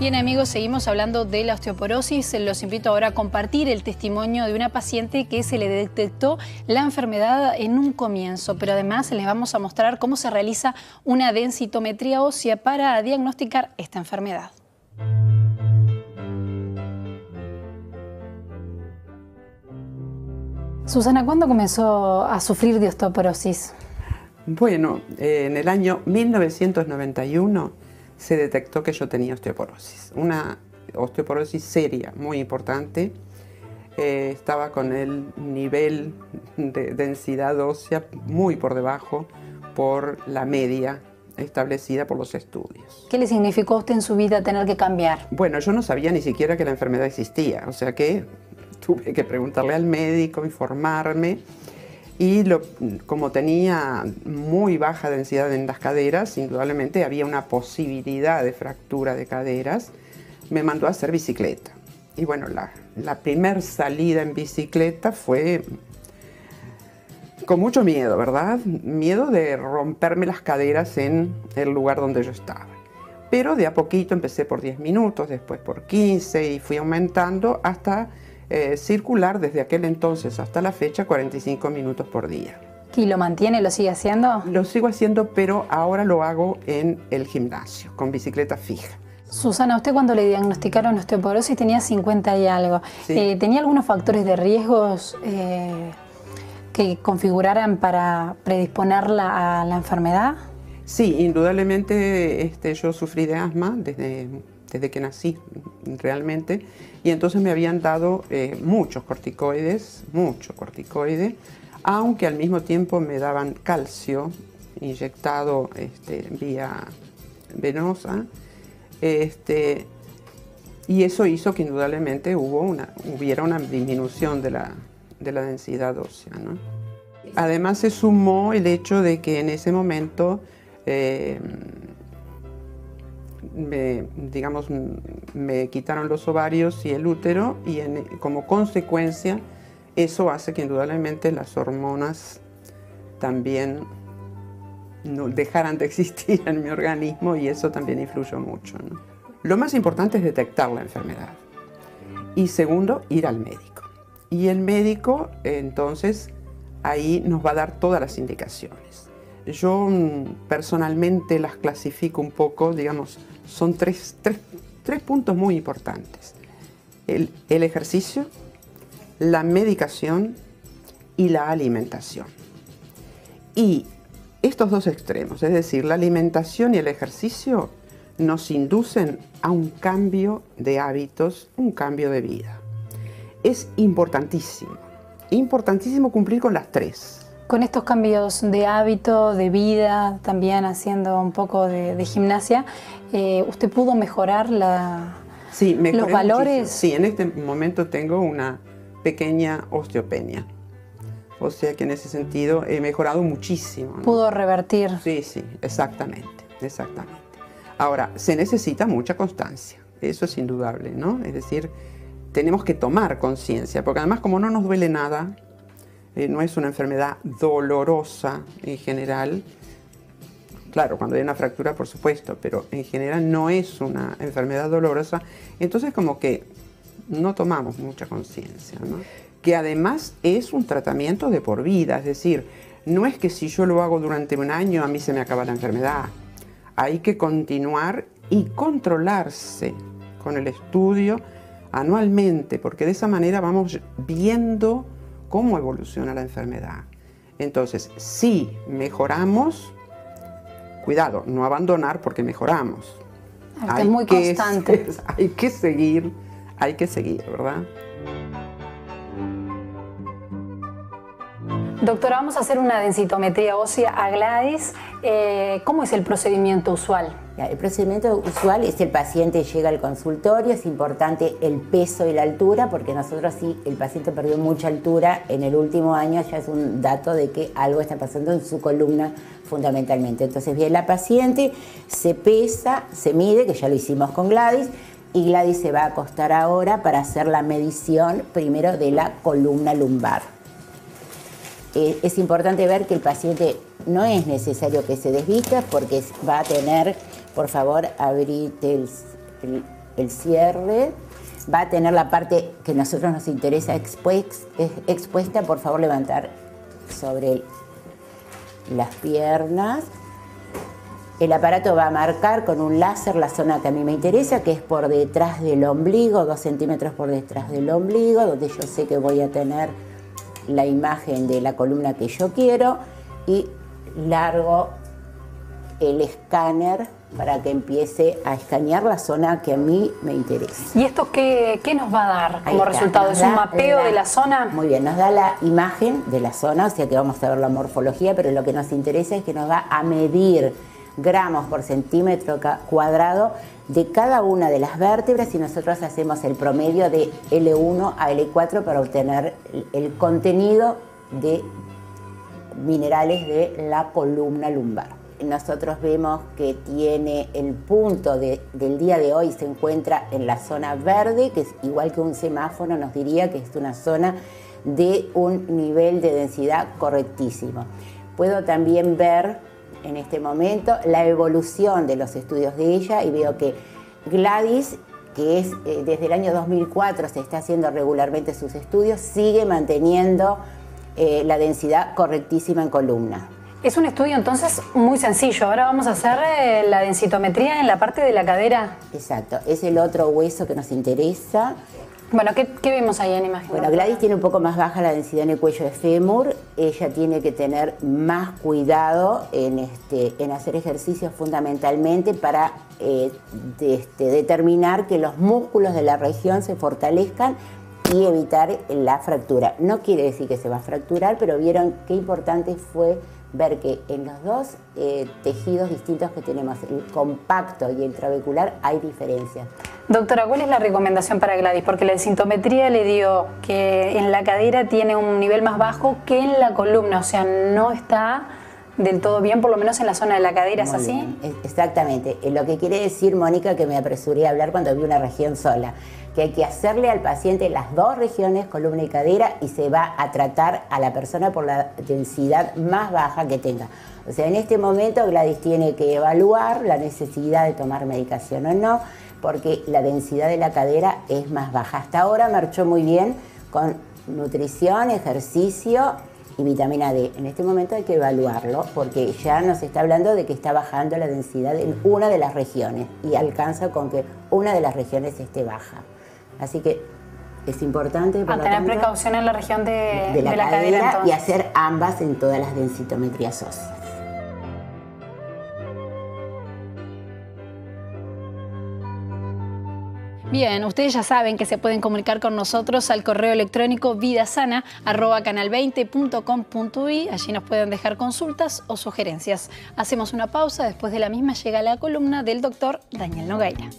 Bien amigos, seguimos hablando de la osteoporosis. Los invito ahora a compartir el testimonio de una paciente que se le detectó la enfermedad en un comienzo, pero además les vamos a mostrar cómo se realiza una densitometría ósea para diagnosticar esta enfermedad. Susana, ¿cuándo comenzó a sufrir de osteoporosis? Bueno, en el año 1991 se detectó que yo tenía osteoporosis, una osteoporosis seria, muy importante. Estaba con el nivel de densidad ósea muy por debajo por la media establecida por los estudios. ¿Qué le significó a usted en su vida tener que cambiar? Bueno, yo no sabía ni siquiera que la enfermedad existía, o sea que tuve que preguntarle al médico, informarme. Y como tenía muy baja densidad en las caderas, indudablemente había una posibilidad de fractura de caderas, me mandó a hacer bicicleta. Y bueno, la primer salida en bicicleta fue con mucho miedo, ¿verdad? Miedo de romperme las caderas en el lugar donde yo estaba. Pero de a poquito empecé por 10 minutos, después por 15 y fui aumentando hasta circular desde aquel entonces hasta la fecha 45 minutos por día. ¿Y lo mantiene, lo sigue haciendo? Lo sigo haciendo, pero ahora lo hago en el gimnasio, con bicicleta fija. Susana, usted cuando le diagnosticaron osteoporosis tenía 50 y algo. Sí. ¿Tenía algunos factores de riesgos que configuraran para predisponerla a la enfermedad? Sí, indudablemente yo sufrí de asma desde que nací realmente, y entonces me habían dado mucho corticoide, aunque al mismo tiempo me daban calcio inyectado vía venosa, y eso hizo que indudablemente hubiera una disminución de la densidad ósea, ¿no? Además se sumó el hecho de que en ese momento me quitaron los ovarios y el útero, y como consecuencia eso hace que indudablemente las hormonas también no dejaran de existir en mi organismo, y eso también influyó mucho, ¿no? Lo más importante es detectar la enfermedad y segundo, ir al médico. Y el médico entonces ahí nos va a dar todas las indicaciones. Yo personalmente las clasifico un poco, digamos, son tres puntos muy importantes. El ejercicio, la medicación y la alimentación. Y estos dos extremos, es decir, la alimentación y el ejercicio, nos inducen a un cambio de hábitos, un cambio de vida. Es importantísimo cumplir con las tres. Con estos cambios de hábito, de vida, también haciendo un poco de gimnasia, ¿usted pudo mejorar sí, los valores? Muchísimo. Sí, en este momento tengo una pequeña osteopenia. O sea que en ese sentido he mejorado muchísimo, ¿no? ¿Pudo revertir? Sí, exactamente. Ahora, se necesita mucha constancia, eso es indudable, ¿no? Es decir, tenemos que tomar conciencia, porque además como no nos duele nada, no es una enfermedad dolorosa en general. Claro, cuando hay una fractura, por supuesto, pero en general no es una enfermedad dolorosa. Entonces como que no tomamos mucha conciencia, ¿no? Que además es un tratamiento de por vida, es decir, no es que si yo lo hago durante un año a mí se me acaba la enfermedad. Hay que continuar y controlarse con el estudio anualmente, porque de esa manera vamos viendo cómo evoluciona la enfermedad. Entonces, si mejoramos, cuidado, no abandonar porque mejoramos. Es muy constante. Hay que seguir, ¿verdad? Doctora, vamos a hacer una densitometría ósea a Gladys. ¿Cómo es el procedimiento usual? El procedimiento usual es el paciente llega al consultorio, es importante el peso y la altura, porque nosotros sí, el paciente perdió mucha altura en el último año, ya es un dato de que algo está pasando en su columna fundamentalmente. Entonces viene la paciente, se pesa, se mide, que ya lo hicimos con Gladys, y Gladys se va a acostar ahora para hacer la medición primero de la columna lumbar. Es importante ver que el paciente no es necesario que se desvista porque va a tener, por favor, abrite el cierre. Va a tener la parte que a nosotros nos interesa expuesta. Por favor, levantar sobre las piernas. El aparato va a marcar con un láser la zona que a mí me interesa, que es por detrás del ombligo, 2 centímetros por detrás del ombligo, donde yo sé que voy a tener la imagen de la columna que yo quiero, y largo el escáner para que empiece a escanear la zona que a mí me interesa. ¿Y esto qué nos va a dar como resultado? ¿Es un mapeo de la zona? Muy bien, nos da la imagen de la zona, o sea que vamos a ver la morfología, pero lo que nos interesa es que nos va a medir gramos por centímetro cuadrado de cada una de las vértebras, y nosotros hacemos el promedio de L1 a L4 para obtener el contenido de minerales de la columna lumbar. Nosotros vemos que tiene el punto del día de hoy, se encuentra en la zona verde, que es igual que un semáforo, nos diría que es una zona de un nivel de densidad correctísimo. Puedo también ver en este momento la evolución de los estudios de ella, y veo que Gladys, que es desde el año 2004 se está haciendo regularmente sus estudios, sigue manteniendo la densidad correctísima en columna. Es un estudio entonces muy sencillo. Ahora vamos a hacer la densitometría en la parte de la cadera. Exacto, es el otro hueso que nos interesa. Bueno, ¿qué vemos ahí en imagen? Bueno, Gladys tiene un poco más baja la densidad en el cuello de fémur. Ella tiene que tener más cuidado en hacer ejercicios fundamentalmente para determinar que los músculos de la región se fortalezcan y evitar la fractura. No quiere decir que se va a fracturar, pero vieron qué importante fue ver que en los dos tejidos distintos que tenemos, el compacto y el trabecular, hay diferencias. Doctora, ¿cuál es la recomendación para Gladys? Porque la densitometría le dio que en la cadera tiene un nivel más bajo que en la columna, o sea, no está del todo bien, por lo menos en la zona de la cadera, ¿es así? Bien. Exactamente. Lo que quiere decir, Mónica, que me apresuré a hablar cuando vi una región sola, que hay que hacerle al paciente las dos regiones, columna y cadera, y se va a tratar a la persona por la densidad más baja que tenga. O sea, en este momento Gladys tiene que evaluar la necesidad de tomar medicación o no, porque la densidad de la cadera es más baja. Hasta ahora marchó muy bien con nutrición, ejercicio y vitamina D. En este momento hay que evaluarlo porque ya nos está hablando de que está bajando la densidad en una de las regiones y alcanza con que una de las regiones esté baja. Así que es importante para tener precaución en la región de la cadera entonces. Y hacer ambas en todas las densitometrías óseas. Bien, ustedes ya saben que se pueden comunicar con nosotros al correo electrónico vidasana@canal20.com.uy. Allí nos pueden dejar consultas o sugerencias. Hacemos una pausa, después de la misma llega la columna del doctor Daniel Nogueira.